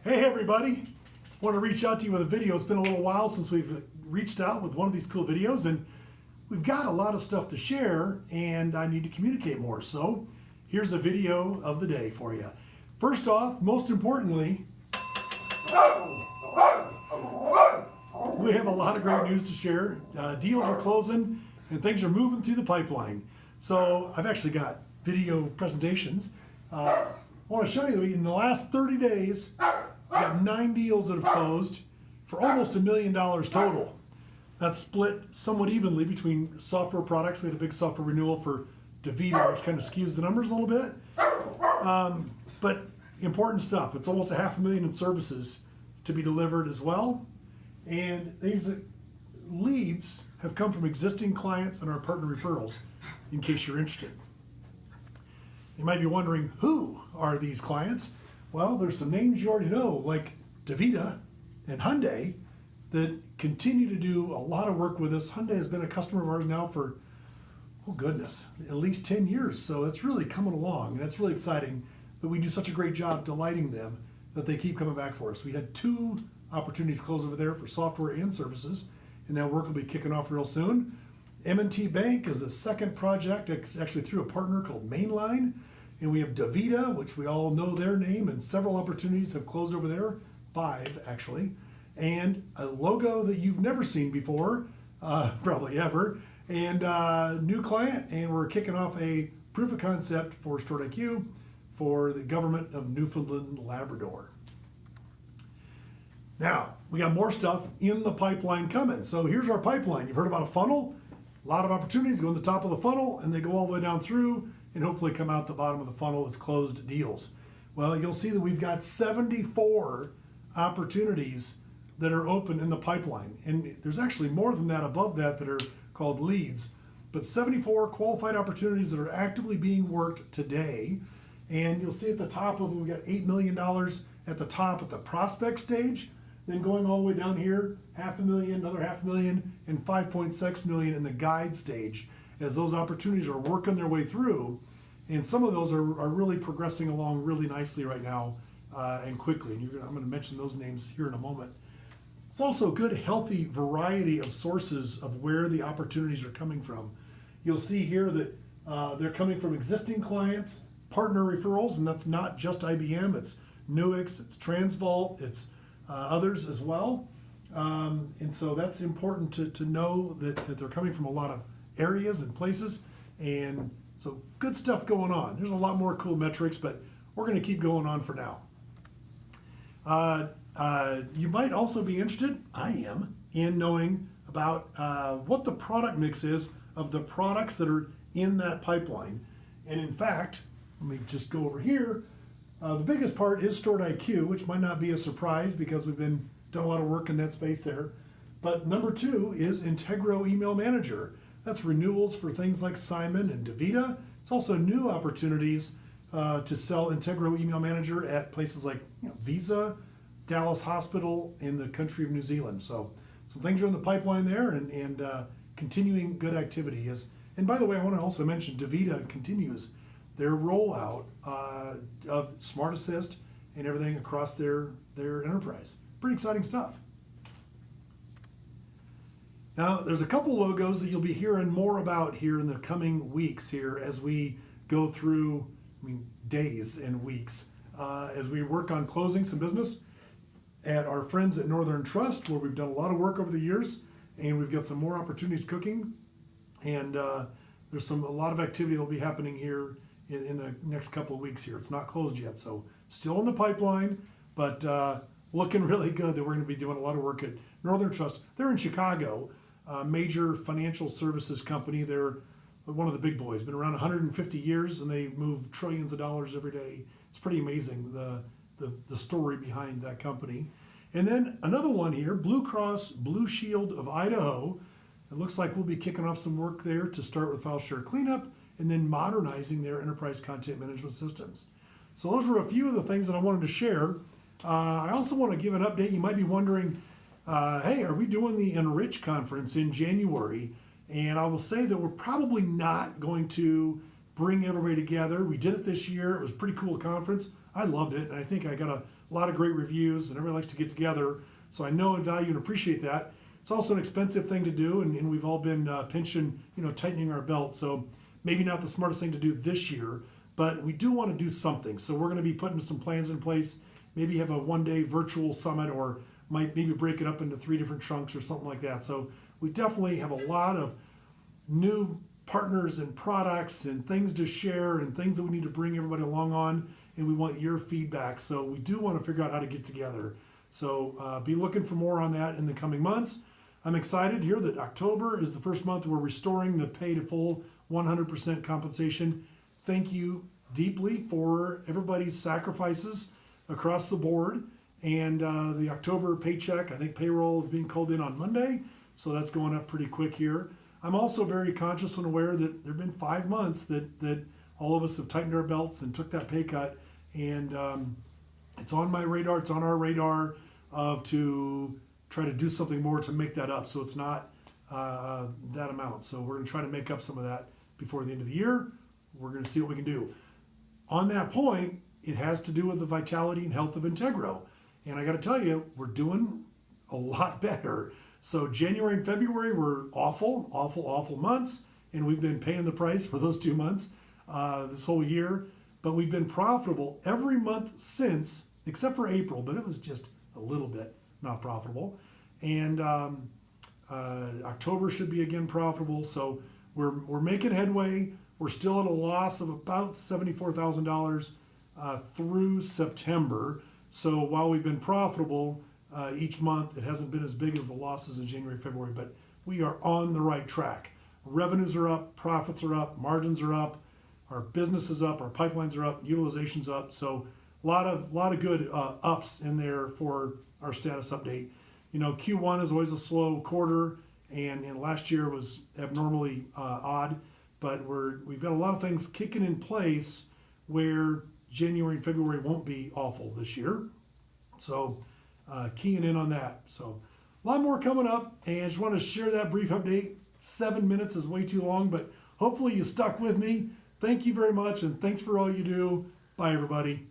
Hey everybody, want to reach out to you with a video. It's been a little while since we've reached out with one of these cool videos, and we've got a lot of stuff to share and I need to communicate more. So here's a video of the day for you. First off, most importantly, we have a lot of great news to share. Deals are closing and things are moving through the pipeline. So I've actually got video presentations. I want to show you that in the last 30 days, we got 9 deals that have closed for almost $1 million total. That's split somewhat evenly between software products. We had a big software renewal for DaVita, which kind of skews the numbers a little bit. But important stuff. It's almost $500,000 in services to be delivered as well. And these leads have come from existing clients and our partner referrals, in case you're interested. You might be wondering, who are these clients? Well, there's some names you already know, like DaVita and Hyundai, that continue to do a lot of work with us. Hyundai has been a customer of ours now for, oh goodness, at least 10 years. So it's really coming along, and it's really exciting that we do such a great job delighting them that they keep coming back for us. We had 2 opportunities close over there for software and services, and that work will be kicking off real soon. M&T Bank is a second project, actually through a partner called Mainline. And we have DaVita, which we all know their name, and several opportunities have closed over there, 5 actually. And a logo that you've never seen before, probably ever, and new client, and we're kicking off a proof of concept for Stored IQ for the government of Newfoundland, Labrador. Now, we got more stuff in the pipeline coming. So here's our pipeline. You've heard about a funnel. A lot of opportunities go in the top of the funnel and they go all the way down through and hopefully come out the bottom of the funnel as closed deals. Well, you'll see that we've got 74 opportunities that are open in the pipeline. And there's actually more than that above that that are called leads, but 74 qualified opportunities that are actively being worked today. And you'll see at the top of it, we've got $8 million at the top at the prospect stage, then going all the way down here, $500,000, another $500,000, and $5.6 million in the guide stage, as those opportunities are working their way through. And some of those are really progressing along really nicely right now and quickly. And I'm going to mention those names here in a moment. It's also a good, healthy variety of sources of where the opportunities are coming from. You'll see here that they're coming from existing clients, partner referrals, and that's not just IBM, it's Nuix, it's Transvault, it's others as well. And so that's important to know that they're coming from a lot of areas and places. And so good stuff going on. There's a lot more cool metrics, but we're going to keep going on for now. You might also be interested, I am, in knowing about what the product mix is of the products that are in that pipeline. And in fact, let me just go over here. The biggest part is Stored IQ, which might not be a surprise because we've done a lot of work in that space there. But number 2 is Integro Email Manager. That's renewals for things like Simon and DaVita. It's also new opportunities to sell Integro Email Manager at places like Visa, Dallas Hospital, and the country of New Zealand. So some things are in the pipeline there, and continuing good activity is. And by the way, I want to also mention DaVita continues their rollout of Smart Assist and everything across their enterprise. Pretty exciting stuff. Now, there's a couple logos that you'll be hearing more about here in the coming weeks here as we go through, days and weeks, as we work on closing some business at our friends at Northern Trust, where we've done a lot of work over the years, and we've got some more opportunities cooking, and there's a lot of activity that will be happening here in the next couple of weeks here. It's not closed yet, so still in the pipeline, but looking really good that we're going to be doing a lot of work at Northern Trust. They're in Chicago, a major financial services company. They're one of the big boys, been around 150 years, and they move trillions of dollars every day. It's pretty amazing, the story behind that company. And then another one here, Blue Cross Blue Shield of Idaho. It looks like we'll be kicking off some work there to start with file share cleanup and then modernizing their enterprise content management systems. So those were a few of the things that I wanted to share. I also want to give an update. You might be wondering, hey, are we doing the Enrich conference in January? And I will say that we're probably not going to bring everybody together. We did it this year. It was a pretty cool conference. I loved it, and I think I got a lot of great reviews, and everybody likes to get together. So I know and value and appreciate that. It's also an expensive thing to do, and we've all been pinching, tightening our belt. So maybe not the smartest thing to do this year, but we do want to do something. So we're going to be putting some plans in place. Maybe have a one-day virtual summit, or maybe break it up into 3 different chunks or something like that. So we definitely have a lot of new partners and products and things to share and things that we need to bring everybody along on, and we want your feedback. So we do want to figure out how to get together. So be looking for more on that in the coming months. I'm excited here that October is the first month we're restoring the pay to full 100% compensation. Thank you deeply for everybody's sacrifices across the board. And the October paycheck, I think payroll is being called in on Monday, so that's going up pretty quick here. I'm also very conscious and aware that there have been 5 months that all of us have tightened our belts and took that pay cut. And it's on my radar, it's on our radar to try to do something more to make that up, so it's not that amount. So we're going to try to make up some of that before the end of the year. We're going to see what we can do. On that point, it has to do with the vitality and health of Integro. And I got to tell you, we're doing a lot better. So January and February were awful months, and we've been paying the price for those 2 months this whole year. But we've been profitable every month since, except for April, but it was just a little bit not profitable. And October should be again profitable. So we're making headway. We're still at a loss of about $74,000 through September. So while we've been profitable each month, it hasn't been as big as the losses in January, February, but we are on the right track. Revenues are up, profits are up, margins are up, our business is up, our pipelines are up, utilization's up. So a lot of good ups in there for our status update. Q1 is always a slow quarter, and last year was abnormally odd, but we've got a lot of things kicking in place where January and February won't be awful this year. So keying in on that. So a lot more coming up, and I just want to share that brief update. 7 minutes is way too long, but hopefully you stuck with me. Thank you very much, and thanks for all you do. Bye, everybody.